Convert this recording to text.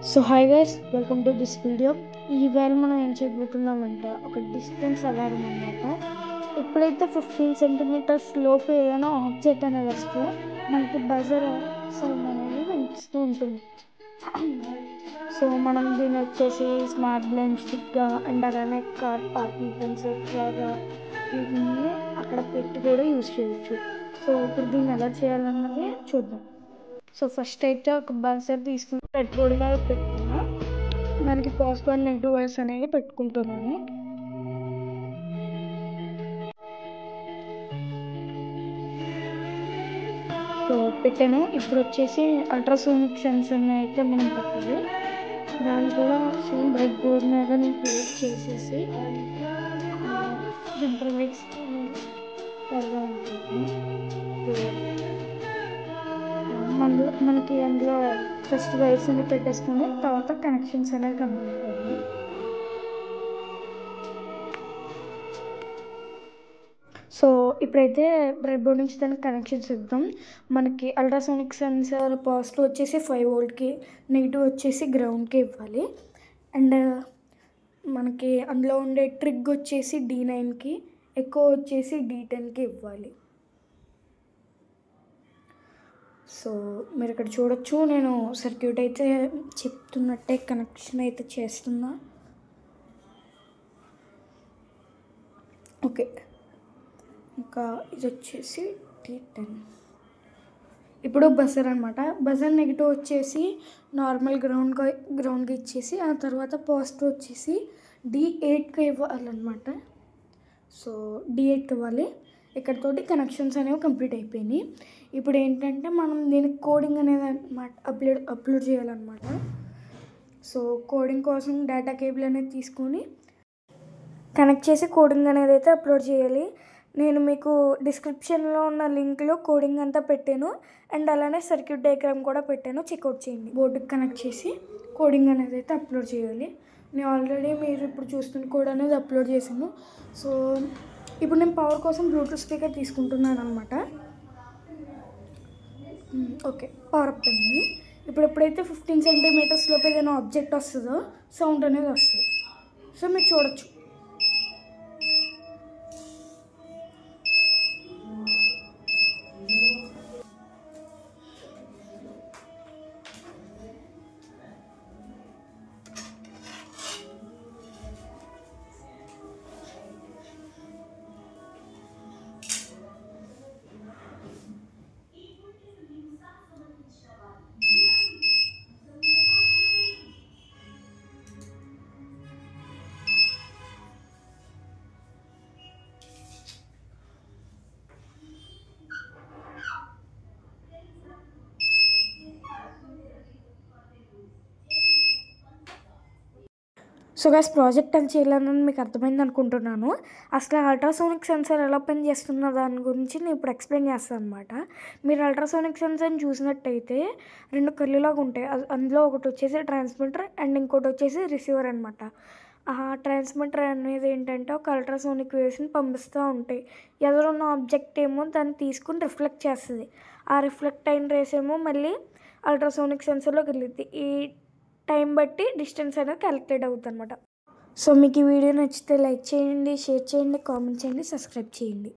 So hi guys, welcome to this video. ఈవేళ మనం ఏం చేయబోతున్నామంటే ఒక డిస్టెన్స్ అలారం అనమాట. ఎప్పుడైతే 15 సెంటీమీటర్స్ లోపు ఏదైనా ఆబ్జెక్ట్ అనేది వస్తే మనకి బజర్ సౌండ్ అనేది వినిపిస్తూ ఉంటుంది. సో మనం దీన్ని వచ్చేసి స్మార్ట్ బ్లైండ్ స్టిక్గా అండ్ అలానే కార్ పార్కింగ్ సెన్సర్స్ లాగా వీటిని అక్కడ పెట్టి కూడా యూజ్ చేయొచ్చు. సో ఇప్పుడు దీన్ని ఎలా చేయాలన్నది చూద్దాం. సో ఫస్ట్ అయితే ఒక బజర్ తీసుకుని పెట్రోల్ మీద పెట్టుకున్నా, దానికి పాజిటివ్ నెగిటివ్ వైర్స్ అనేవి పెట్టుకుంటున్నాను. సో పెట్టాను. ఇప్పుడు వచ్చేసి అల్ట్రాసోనిక్ సెన్సర్ని అయితే మనం పెట్టాలి. దాన్ని కూడా సేమ్ బ్రెడ్ బోర్డ్ మీద నేను క్రియేట్ చేసేసి జంపర్ వైర్స్ పెడదాం అనుకుంటున్నాను. మనకి అందులో ఫస్ట్ వైర్స్ అన్ని పెట్టేసుకుని తర్వాత కనెక్షన్స్ అనేవి కంప్లీట్ అవుతాయి. సో ఇప్పుడైతే బ్రెడ్ బోర్డ్ నుంచి దానికి కనెక్షన్స్ ఇద్దాం. మనకి అల్ట్రాసోనిక్ సెన్సార్ పాజిటివ్ వచ్చేసి 5 వోల్ట్కి, నెగిటివ్ వచ్చేసి గ్రౌండ్కి ఇవ్వాలి. అండ్ మనకి అందులో ఉండే ట్రిగ్ వచ్చేసి D9కి, ఎక్కువ వచ్చేసి D10కి ఇవ్వాలి. సో మీరు ఇక్కడ చూడొచ్చు, నేను సర్క్యూట్ అయితే చెప్తున్నట్టే కనెక్షన్ అయితే చేస్తున్నా. ఓకే, ఇంకా ఇది వచ్చేసి D10. ఇప్పుడు బజర్ అనమాట. బజర్ నెగిటివ్ వచ్చేసి నార్మల్ గ్రౌండ్కి ఇచ్చేసి ఆ తర్వాత పాజిటివ్ వచ్చేసి D8కి ఇవ్వాలన్నమాట. సో D8కి ఇవ్వాలి. ఇక్కడతోటి కనెక్షన్స్ అనేవి కంప్లీట్ అయిపోయినాయి. ఇప్పుడు ఏంటంటే మనం దీనికి కోడింగ్ అనేది అనమాట అప్లోడ్ చేయాలన్నమాట. సో కోడింగ్ కోసం డేటా కేబుల్ అనేది తీసుకొని కనెక్ట్ చేసి కోడింగ్ అనేది అయితే అప్లోడ్ చేయాలి. నేను మీకు డిస్క్రిప్షన్లో ఉన్న లింక్లో కోడింగ్ అంతా పెట్టాను అండ్ అలానే సర్క్యూట్ డయాగ్రామ్ కూడా పెట్టాను, చెక్అవుట్ చేయండి. బోర్డుకి కనెక్ట్ చేసి కోడింగ్ అనేది అయితే అప్లోడ్ చేయాలి. నేను ఆల్రెడీ మీరు ఇప్పుడు చూస్తున్న కోడ్ అనేది అప్లోడ్ చేశాను. సో ఇప్పుడు నేను పవర్ కోసం బ్లూటూత్ స్పీకర్ తీసుకుంటున్నాను అనమాట. ఓకే, పవర్ అప్ అయింది. ఇప్పుడు ఎప్పుడైతే 15 సెంటీమీటర్స్ లోపు ఏదైనా ఆబ్జెక్ట్ వస్తుందో సౌండ్ అనేది వస్తుంది. సో మీరు చూడొచ్చు. సో గైస్, ప్రాజెక్ట్ అని చేయాలని మీకు అర్థమైంది అనుకుంటున్నాను. అసలు అల్ట్రాసోనిక్ సెన్సార్ ఎలా పనిచేస్తున్న దాని గురించి నేను ఇప్పుడు ఎక్స్ప్లెయిన్ చేస్తాను అనమాట. మీరు అల్ట్రాసోనిక్ సెన్సార్ని చూసినట్టయితే 2 కళ్ళులాగా ఉంటాయి. అందులో ఒకటి వచ్చేసి ట్రాన్స్మిటర్ అండ్ ఇంకోటి వచ్చేసి రిసీవర్ అనమాట. ఆ ట్రాన్స్మిటర్ అనేది ఏంటంటే ఒక అల్ట్రాసోనిక్ వేవ్స్ని పంపిస్తూ ఉంటాయి. ఎదురున్న ఆబ్జెక్ట్ ఏమో దాన్ని తీసుకుని రిఫ్లెక్ట్ చేస్తుంది. ఆ రిఫ్లెక్ట్ అయిన రేస్ ఏమో మళ్ళీ అల్ట్రాసోనిక్ సెన్సర్లోకి వెళ్ళిద్ది. ఈ టైం బట్టి డిస్టెన్స్ అనేది క్యాలిక్యులేట్ అవుతుంది అనమాట. సో మీకు ఈ వీడియో నచ్చితే లైక్ చేయండి, షేర్ చేయండి, కామెంట్ చేయండి, సబ్స్క్రైబ్ చేయండి.